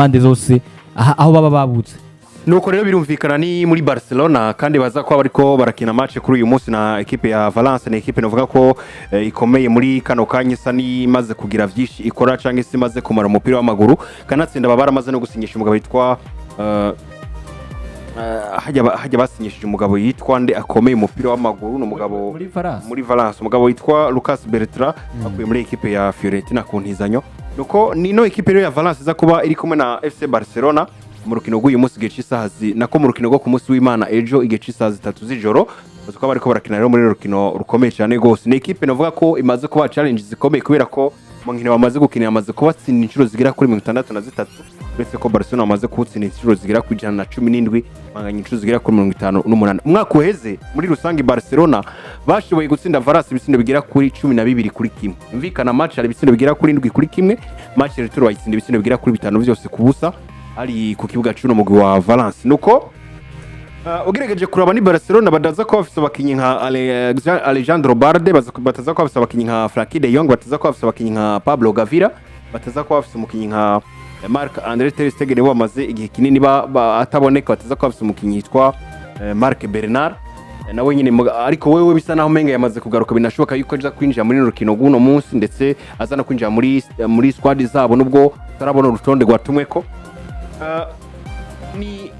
bande zose aho baba babutse. Nuko rero birumvikana ni muri Barcelona kandi baza ko bariko barakina match kuri uyu munsi na equipe ya Valance, na equipe novuga ko ikomeye muri kano kanya isa ni maze kugira vyinshi ikora canke se maze kumara umupira w'amaguru, kanatsinda babara maze no gusinyisha umugabo yitwa hajya basinyishije umugabo yitwa nde akomeye umupira w'amaguru, no mugabo muri Valance umugabo yitwa Lucas Bertrand akuye muri equipe ya Fiorentina ku ntizanyo. Nuko nino equipe rero ya Valance iza kuba iri kumwe na FC Barcelona mu rukino rw'uyu munsi gice isahazi nako mu rukino rwo ku munsi w'Imana ejo igice isahazi 3 z'ijoro baziko bariko barakina rero muri rukino rukomeye cyane gose. Ni equipe novuga ko imaze kuba challenge zikomeye kubera ko mu nkino bamaze gukina yamaze kubatsinda inshuro zigira kuri 63 uretse ko Barcelona bamaze gutsinda inshuro zigira kuri 117 banganya inshuro zigira kuri 58. Umwaka uheze muri rusangi Barcelona bashoboye gutsinda Valence ibitsindo bigira kuri 12 kuri kimwe. Mvikana match ari ibitsindo bigira kuri 7 kuri kimwe, match retour bayitsinda ibitsindo bigira kuri 5 byose kubusa ari ku kibuga cy'uno mugwi wa Valence. Nuko ugerageje kuraba ni Barcelona badaza ko bafise abakinyi nka Alejandro Balde, bataza ko bafise abakinyi nka Frankie de Jong, bataza ko bafise abakinyi nka Pablo Gavira, bataza ko bafise umukinyi nka Marc-André ter Stegen bamaze igihe kinini ataboneka, bataza ko bafise umukinyi yitwa Marc Bernard nawe nyine, ariko wewe bisa naho menga yamaze kugaruka, binashoboka yuko aza kwinjira muri rukino guno munsi ndetse azana kwinjira muri squad zabo nubwo tarabona urutonde rwatumweko. Ni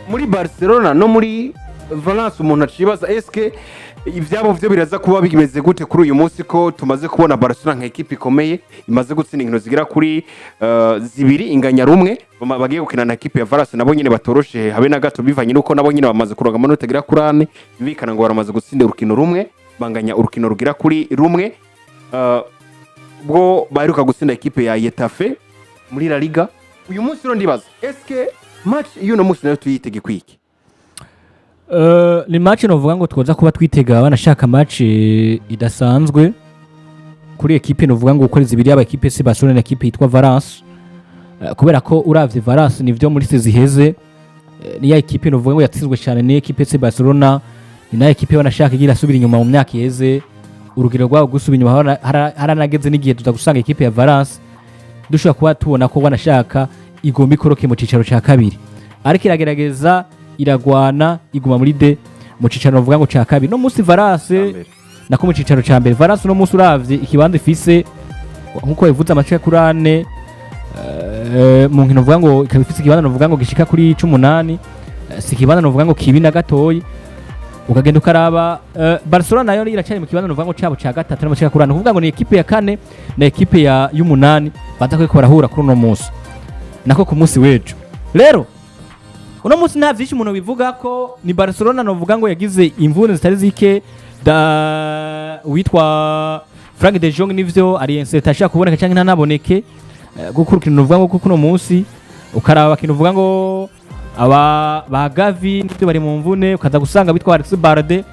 muri Barcelona no muri Valence umuntu acibaza eske ivyabo vyo biraza kuba bimeze gute kuri uyu munsi ko tumaze kubona Barcelona nka equipe ikomeye imaze gutsinda inkino zigira kuri zibiri inganya rumwe, bagiye gukina na equipe ya Valence nabo nyine batoroshe habe na gato bivanye nuko nabo nyine bamaze kuronga amanota agira kuri 4 bikana ngo baramaze gutsinda urukino rumwe banganya urukino rugira kuri rumwe. Bwo baheruka gutsinda equipe ya Getafe muri La Liga. Uyu munsi rero ndibaza eske match y'uno munsi nayo tuyitege kwiki? Ni match novuga ngo twoza kuba twitega banashaka match idasanzwe kuri equipe novuga ngo ukoreza ibiri aba equipe se Barcelona na equipe yitwa Valence, kubera ko uravye Valence nivyo muri seziheze ni ya equipe novuga ngo yatsinzwe cyane, ni equipe se Barcelona ni na equipe banashaka igira asubira inyuma mu myaka iheze, urugero rwabo gusubira inyuma haranageze n'igihe tuza gusanga equipe ya Valence dushobora kuba tubona ko banashaka igomba ikoroke mu cicaro ca kabiri, ariko iragerageza iragwana iguma muri de mu cicaro novuga ngo ca kabiri. No munsi Valence nako mu cicaro ca mbere. Valence no munsi uravye ikibanza ifise nkuko bivuze amace ya kurane mu nkino novuga ngo ikaba ifise ikibanza novuga ngo gishika kuri 18, si ikibanza novuga ngo kibi na gatoyi. Ukagenda ukaraba Barcelona nayo iracari mu kibanza novuga ngo cabo ca gatatu n'amace ya kurane, kuvuga ngo ni equipe ya 4 na equipe ya 8 baza ko barahura kuri no munsi nako ku munsi wejo. Rero uno munsi nta vyinshi umuntu bivuga ko ni Barcelona novuga ngo yagize imvune zitari zike, witwa Frank de Jong nivyo ari insertasha kuboneka canke ntanaboneke gukurukira novuga ngo kuno munsi. Ukaraba abakintu uvuga ngo aba ba Gavi nivyo bari mu mvune, ukaza gusanga bitwa Alex Balde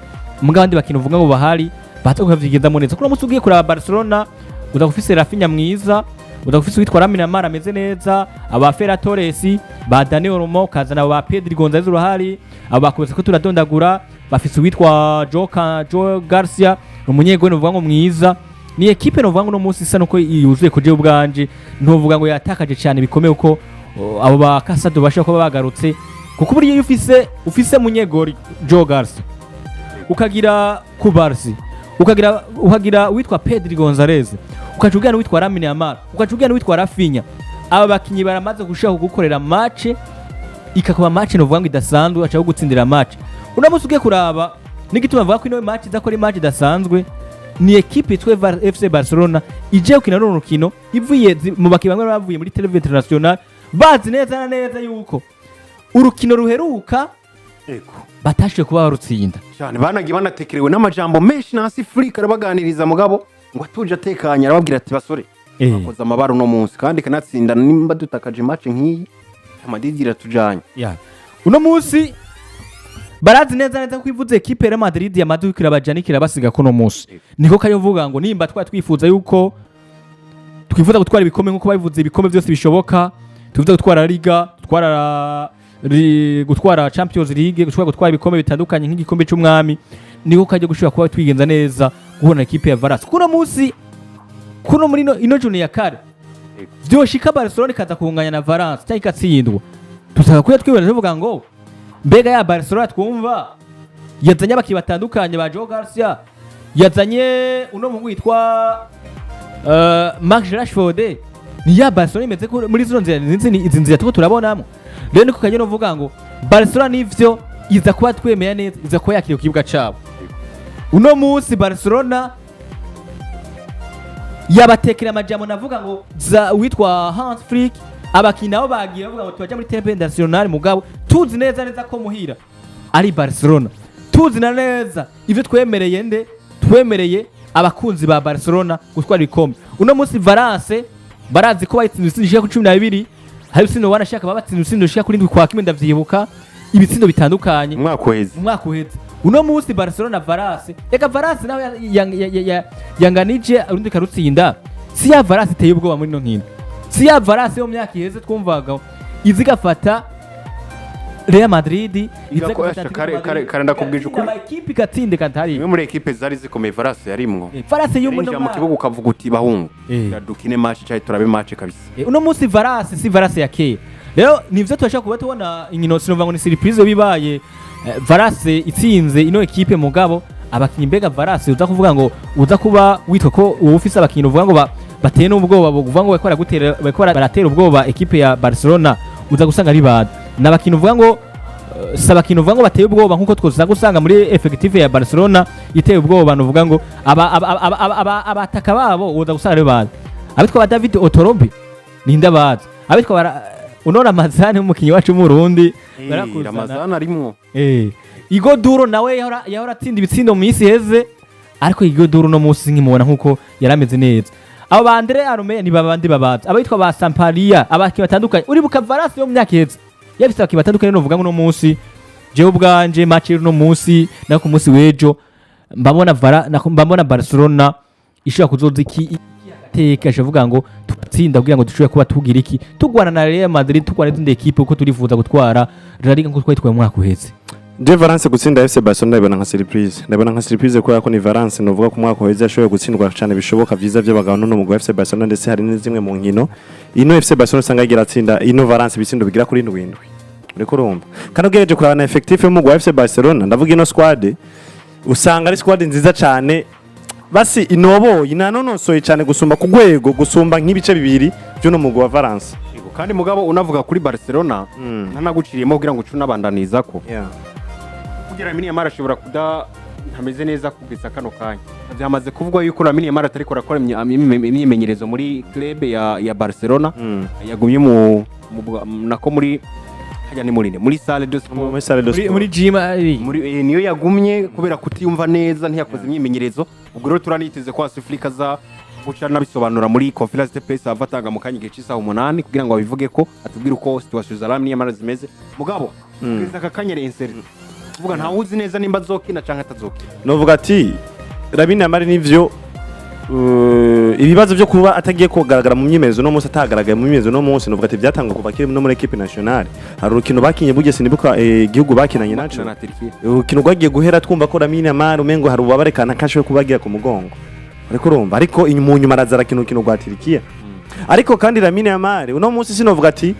mugandi bakintu uvuga ngo bahari bataguvyigenza mu neza. Kuno munsi ugiye kuraba Barcelona uza gufise Rafinha mwiza, uza gufise witwa Lamine Yamal ameze neza, aba Ferran Torres, ba Dani Olmo, kazana ba Pedri Gonzalez uruhari, abakomeza ko turadondagura bafise witwa Joe Garcia umunyegwe novuga ngo mwiza. Ni equipe novuga ngo no munsi isa nuko yuzuye kuje ubwanje, ntovuga ngo yatakaje cyane bikomeye uko abo ba Casado bashaka ko bagarutse, kuko buri ufise munyegori Joe Garcia, ukagira Kubarsi, ukagira witwa Pedri Gonzalez, ukacugana witwa Lamine Yamal, ukacugana witwa Rafinha. Aba bakinyi baramaze gushaka gukorera match ikakuba match novuga ngo idasanzwe, acha gutsindira match. Una munsi ugiye kuraba n'igituma bavuga ko ino match idakora match idasanzwe, ni equipe yitwa FC Barcelona ije gukina no rukino ivuye mu baki bamwe bavuye muri Televiziyo International bazi neza na neza yuko urukino ruheruka batashe kuba barutsinda cyane, banagiye banatekerewe n'amajambo menshi nasi Afrika arabaganiriza mugabo ngo atuje atekanya arababwira ati basore bakoze amabaro no munsi kandi kanatsinda nimba dutakaje match nk'iyi amadidira tujanye. Uno munsi barazi neza ko ivuze equipe ya Madrid yamaze kwirabajanikira basiga kuno munsi, niko kayovuga ngo nimba twifuza yuko twifuza gutwara ibikombe nkuko babivuze ibikombe byose bishoboka, tuvuze gutwara Liga, gutwara Champions League, gutwara ibikombe bitandukanye nk'igikombe cy'umwami, niko kaje gushobora kuba twigenza neza guhona equipe ya Valence kuno munsi kuno muri ino juni ya kare vyoshika Barcelona ikaza kunganya na Valance cyangwa ikatsindwa tusaba kuya twibera tuvuga ngo mbega ya Barcelona twumva yazanye abaki batandukanye ba Joe Garcia yazanye uno mu witwa Marc Rashford ni ya Barcelona imeze muri zino nzira tuko turabonamo rero niko kanye no vuga ngo Barcelona nivyo iza kuba twemeye neza iza kuba yakiriye kibuga cabo uno munsi Barcelona yabatekera amajambo navuga ngo za witwa Hans Flick abakinyi nabo bagiye bavuga ngo tubaje muri tempe national mugabo tuzi neza ko muhira ari Barcelona tuzi na neza ivyo twemereye abakunzi ba Barcelona gutwara ibikombe uno munsi Valance barazi ko bayitsinze ku 12 hari ibitsindo wanashaka babatsinze ibitsindo shika kuri ndwi kwa kimwe ndavyibuka ibitsindo bitandukanye umwaka uheze uno munsi Barcelona Valance eka Valance nawe yanganije urundi karutsinda si ya Valance iteye ubwoba muri no nkino si ya Valance yo myaka iheze twumvaga izigafata Real Madrid karenda kubwije ukuri equipe gatsinde kantari imwe muri equipe zari zikomeye Valance yarimwo Valance yo mu kibuga ukavuga uti bahungu dukine match cyane turabe match kabisa uno munsi Valance si Valance ya kera rero nivyo turashaka kuba tubona inkino sinumva ngo ni surprise bibaye Valance itsinze ino equipe mugabo abakinyi mbega Valance uza kuvuga ngo uza kuba witwa ko ufise abakinyi uvuga ngo bateye n'ubwoba buvuga ngo bakora baratera ubwoba equipe ya Barcelona uza gusanga ari bad nabakinyi uvuga ngo sabakinyi uvuga ngo bateye ubwoba nkuko twoza gusanga muri effective ya Barcelona iteye ubwoba nuvuga ngo abataka babo uza gusanga ari bad abitwa ba David Otorobi ninda bad abitwa unora Ramazani umukinyi wacu mu Burundi Ramazani arimwo Igoduro nawe yahora atsinda ibitsindo mu isi heze ariko Igoduro no musi nkimubona nkuko yarameze neza abo ba Andre Arome ni babandi babaza abitwa ba Samparia abaki batandukanye uri buka Valance yo mu myaka heze yabise abaki batandukanye no vuga ngo no musi jewe ubwanje match no musi na ku musi wejo mbabona Barcelona ishobora kuzoza iki teka shavuga ngo tsinda kugira ngo dushobore kuba tugira iki tugwana na Real Madrid tugwana n'indi equipe uko turifuza gutwara La Liga nkuko twitwaye mu mwaka uheze Je Valance gutsinda FC Barcelona ndabona nka surprise ko yako ni Valance novuga ku mwaka uheze ashoboye gutsindwa cyane bishoboka vyiza by'abagabo no mu FC Barcelona ndetse hari n'izimwe mu nkino ino FC Barcelona sanga igira atsinda ino Valance bitsindo bigira kuri 7 uriko urumva kandi ugereje kuraba na effective mu FC Barcelona ndavuga ino squad usanga ari squad nziza cyane basi inobo inanonosoye cyane gusumba ku gwego gusumba nk'ibice bibiri byo no mugwa wa Valance kandi mugabo unavuga kuri Barcelona ntanaguciriyemo kugira ngo cunabandaniza ko kugira Lamine Yamal ashobora kuda ntameze neza kugeza kano kanya byamaze kuvugwa yuko Lamine Yamal atari korakora imyimenyerezo muri club ya Barcelona yagumye nako muri hajya ni muri salle de sport muri gym muri niyo yagumye kubera kutiyumva neza ntiyakoze imyimenyerezo ubwo rero turaniteze ko Afrika za guca nabisobanura muri conference de presse avatanga mu kanya gice isaha 8 kugira ngo abivuge ko atubwire uko situation za Lamine Yamal zimeze mugabo kugeza kakanyere insert vuga nta wuzi neza nimba zokina canke atazokina novuga ati Lamine Yamal nivyo ibibazo byo kuba atagiye kugaragara mu myimezo no munsi atagaragaye mu myimezo no munsi novuga ati byatangwa kuva kiri no muri equipe nationale hari urukino bakinye bugese nibuka igihugu bakinanye naco urukino rwagiye guhera twumva ko Lamine Yamal umengo hari ubabarekana kashwe kubagira ku mugongo ariko urumva ariko mu nyuma arazara kino rwa Turkiya ariko kandi Lamine Yamal uno munsi sinovuga ati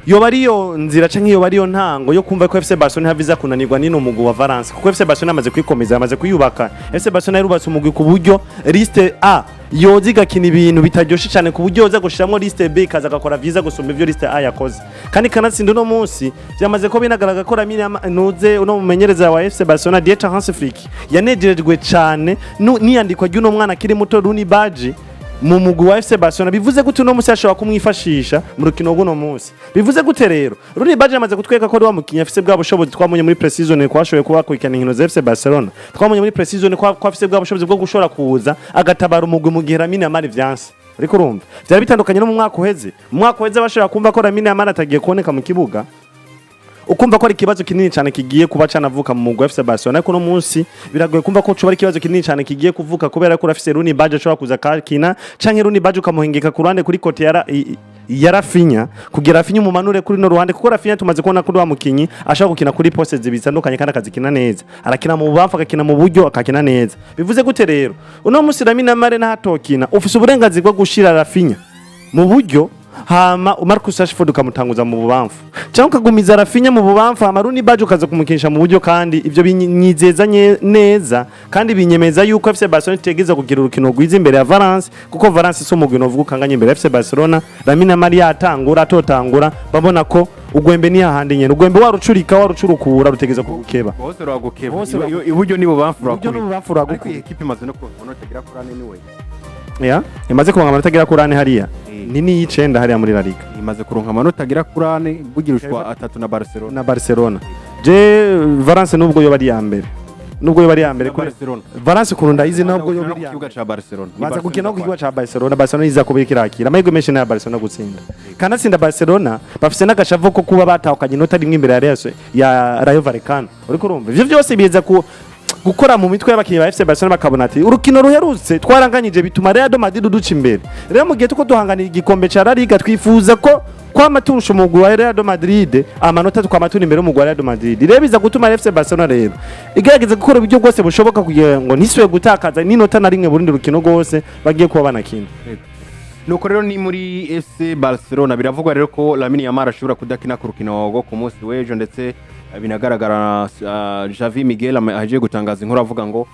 yo bariyo nzira canke yo bariyo ntango yo kumva ko FC Barcelona haviza kunanirwa nino mugu wa Valance kuko FC Barcelona amaze kwikomeza amaze kuyubaka FC Barcelona yarubatse umugwi ku buryo liste A yoziga kina ibintu bitaryoshe cyane ku buryo yoza gushiramo liste B kaza gakora vyiza gusumba ivyo liste A yakoze kandi kanatsinda no munsi byamaze ko binagaragara ko Lamine nuze uno mumenyereza wa FC Barcelona Dieter Hansi Flick yanejerejwe cyane niyandikwa ry'uno mwana kiri muto Runi Baji mu mugwi wa FC Barcelona bivuze gute no musi ashobora kumwifashisha mu rukino rw'uno munsi bivuze gute rero Runi Baji amaze kutweka ko ari wa mukinya afise bwa bushobozi twamunye muri pre-season ko ashoboye kuba kwikana inkino za FC Barcelona twamunye muri pre-season ko afise bwa bushobozi bwo gushora kuza agatabara umugwi mu gihe Lamine Yamal vyanse ariko urumva byari bitandukanye no mu mwaka uheze bashobora kumva ko Lamine Yamal atagiye kuboneka mu kibuga ukumva ko ari kibazo kinini cyane kigiye kuba canavuka mu mugwi FC Barcelona ariko no munsi biragoye kumva ko cuba ari kibazo kinini cyane kigiye kuvuka kubera ko afise Runi Baji ashobora kuza kakina canke Runi Baji ukamuhengeka ku ruhande kuri kote ya Rafinha kugira Rafinha umumanure kuri no ruhande kuko Rafinha tumaze kubona kuri wa mukinyi ashaka gukina kuri poste zibitandukanye kandi akazikina neza arakina mu bubamfu akakina mu buryo akakina neza bivuze gute rero uno munsi Lamine Yamal na hatokina ufise uburenganzira bwo gushira Rafinha mu buryo hama Marcus Rashford ukamutanguza mu bubamfu cyangwa ukagumiza Rafinha mu bubamfu hama Rooney Badge ukaza kumukinisha mu buryo kandi ivyo binyizeza neza kandi binyemeza yuko FC Barcelona itegeza kugira urukino rwiza imbere ya Valance kuko Valance so mugwino uvuga ukanganye imbere ya FC Barcelona Lamine Yamal atangura atotangura babona ko ugwembe ni hahandi nyene ugwembe warucurika warucurukura rutegeza kugukeba bose rwagukeba iburyo ni bubamfu rwakuri ariko iyi equipe imaze no kubona tagira kurane ni we ya imaze kuronka amanota agira kuri ane hariya ni y'icenda hariya muri La Liga imaze kuronka amanota agira kuri ane bugirushwa 3 na Barcelona je Valence nubwo yo bari ya mbere Valence kurunda izi nubwo yo bari kibuga ca Barcelona baza gukina ku kibuga ca Barcelona iza kubikira akira amahirwe menshi na Barcelona gutsinda kanatsinda Barcelona bafise n'agashavu ko kuba batahukanye inota rimwe imbere ya Rayo Vallecano uriko urumva ivyo byose biza gukora mu mitwe y'abakinyi ba FC Barcelona bakabona ati urukino ruherutse twaranganyije bituma Real Madrid duca imbere rero mu gihe tuko duhanganira igikombe ca La Liga twifuza ko kwamaturusha umugwi wa Real Madrid amanota twamatura imbere umugwi wa Real Madrid rero biza gutuma FC Barcelona rero igerageza gukora uburyo bwose bushoboka kugira ngo ntiswe gutakaza n'inota na rimwe burundi rukino rwose bagiye kuba banakina nuko rero ni muri FC Barcelona biravugwa rero ko Lamine Yamal ashobora kudakina ku rukino rwo ku munsi w'ejo ndetse binagaragara Xabi Miguel agiye gutangaza inkuru avuga ngo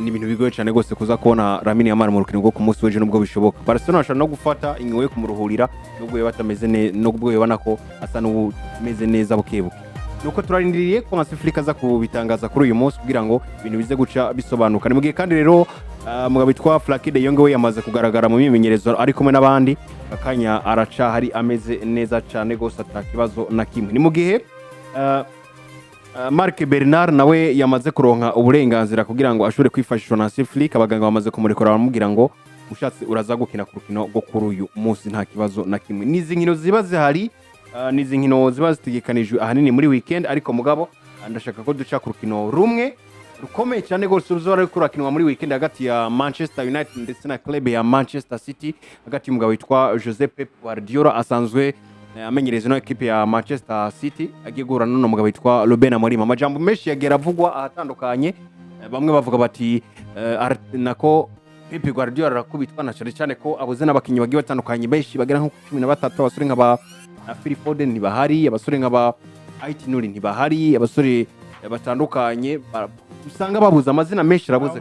ni ibintu bigoye cyane gose kuza kubona Lamine Yamal mu rukino rwo ku munsi w'ejo nubwo bishoboka Barcelona ashobora no gufata inyuma yo kumuruhurira nubwo yabatameze nubwo yabana ko asa n'umeze neza bukebuke nuko turarindiriye ko Masifrika aza kubitangaza kuri uyu munsi kugira ngo ibintu bize guca bisobanuka ni mugihe kandi rero mugabo bitwa Flakide Yonge we yamaze kugaragara mu mimenyerezo ari kumwe n'abandi akanya araca hari ameze neza cyane gose atakibazo na kimwe ni mugihe Marc Bernard nawe yamaze kuronka uburenganzira kugira ngo ashobore kwifashishwa na Siflik abaganga bamaze kumurekura baramubwira ngo ushatse uraza gukina ku rukino rwo kuri uyu munsi nta kibazo na kimwe nizi nkino ziba zihari nizi nkino ziba zitegekanijwe ahanini muri weekend ariko mugabo ndashaka ko duca ku rukino rumwe rukomeye cyane gose ruzora kurakinwa muri weekend hagati ya Manchester United ndetse na club ya Manchester City hagati y'umugabo witwa Jose Pep Guardiola asanzwe amenyereza no equipe ya Manchester City agiye guhura n'uno mugabo witwa Ruben Amorim amajambo menshi yagera avugwa ahatandukanye bamwe bavuga bati nako Pep Guardiola arakubitwa na cyane ko abuze n'abakinyi bagiye batandukanye benshi bagera nko 13 abasore nk'aba Phil Foden ntibahari abasore nk'aba Aitinuri ntibahari abasore batandukanye usanga babuze amazina menshi arabuze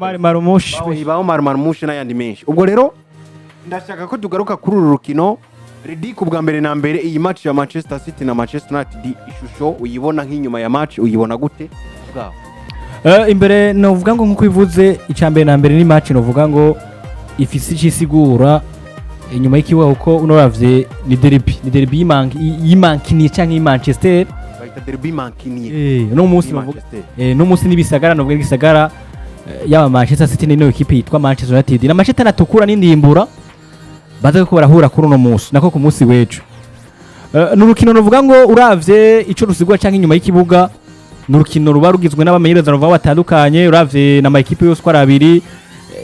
baho Marmush n'ayandi menshi ubwo rero ndashaka ko tugaruka kuri uru rukino Redi ku bwa mbere na mbere iyi match ya Manchester City na Manchester United ishusho uyibona nk'inyuma ya match uyibona gute bwabo imbere novuga ngo nkuko ivuze icambere na mbere ni match novuga ngo ifise igisigura inyuma y'ikiwa uko unoravye ni derby yimankiniye canke Manchester bayita derby mankiniye no munsi bavuga no munsi nibisagara novuga igisagara yaba Manchester City n'ino equipe yitwa Manchester United na Manchester natukura n'indimbura baza ko barahura kuri uno munsi nako ku munsi w'ejo n'urukino novuga ngo uravye ico rusigwa canke inyuma y'ikibuga n'urukino ruba rugizwe n'abamenyereza novuga batandukanye uravye na ma equipe yose kwa abiri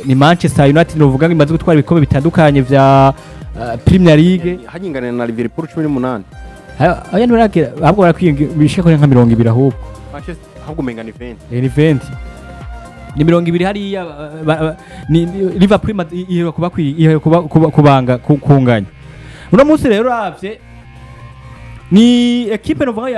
ni Manchester United novuga ngo imaze gutwara ibikombe bitandukanye vya Premier League hanyingana na Liverpool 18 aya nurake ahubwo barakwingisha ko nka 20 ahubwo Manchester ahubwo menga ni 20 ni 20 ni 20 hariya ni Liverpool iyo kuba kubanga kunganya uno munsi rero ravye ni equipe novuga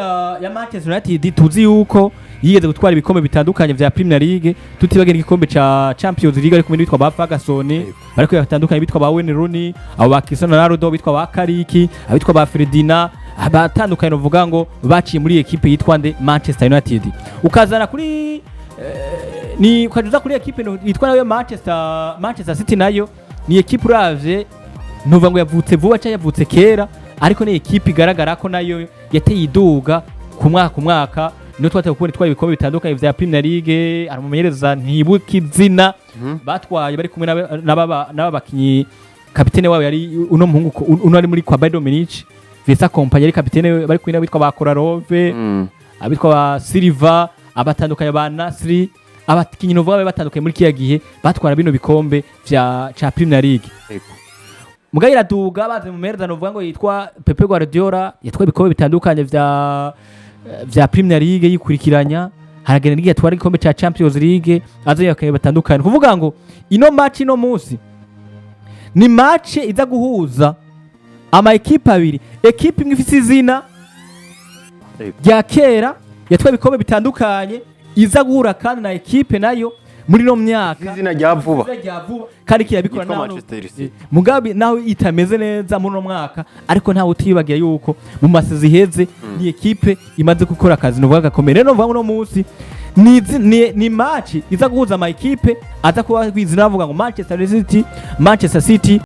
ya Manchester United tuzi yuko yigeze gutwara ibikombe bitandukanye vya Premier League tutibagera igikombe ca Champions League ariko bitwa ba Ferguson bariko yatandukanye bitwa ba Wayne Rooney abo ba Cristiano Ronaldo bitwa ba Kariki abitwa ba Ferdinand abatandukanye novuga ngo baciye muri equipe yitwa nde Manchester United ukazana kuri ni ukajuza kuri equipe yitwa nayo Manchester City nayo ni equipe uravye ntuva ngo yavutse vuba cyangwa yavutse kera ariko ni equipe igaragara ko nayo yateye iduga ku mwaka no twateye kubona itwaye ibikombe bitandukanye vya Premier League aramumenyereza ntibuka izina batwaye bari kumwe n'abakinyi kapitene wabo yari uno muhungu uno ari muri kwa Bayern Munich Vesa Company yari kapitene bari kumwe n'abitwa ba Kolarove abitwa ba Silva abatandukanye ba Nasri abakinyi novuga batandukanye muri kiya gihe batwara bino bikombe vya Premier League mugaye iraduga baze mu merda novuga ngo yitwa Pep Guardiola yatwaye ibikombe bitandukanye vya Premier League yikurikiranya haragenda n'igihe twari igikombe ca Champions League azo yakaye batandukanye kuvuga ngo ino match ino munsi ni match iza guhuza ama ekipe abiri, ekipe imwe ifite izina rya kera yatwaye ibikombe bitandukanye iza guhura kandi na ekipe nayo muri no myaka izina rya vuba kandi kirabikora naho Mugabe naho itameze neza muri no mwaka, ariko ntawe utibagiye yuko mu masezi iheze ni ekipe imaze gukora akazi nuvuga gakomeye. Rero mvuga no munsi ni match iza guhuza ama ekipe aza kuba kwizina bavuga ngo Manchester City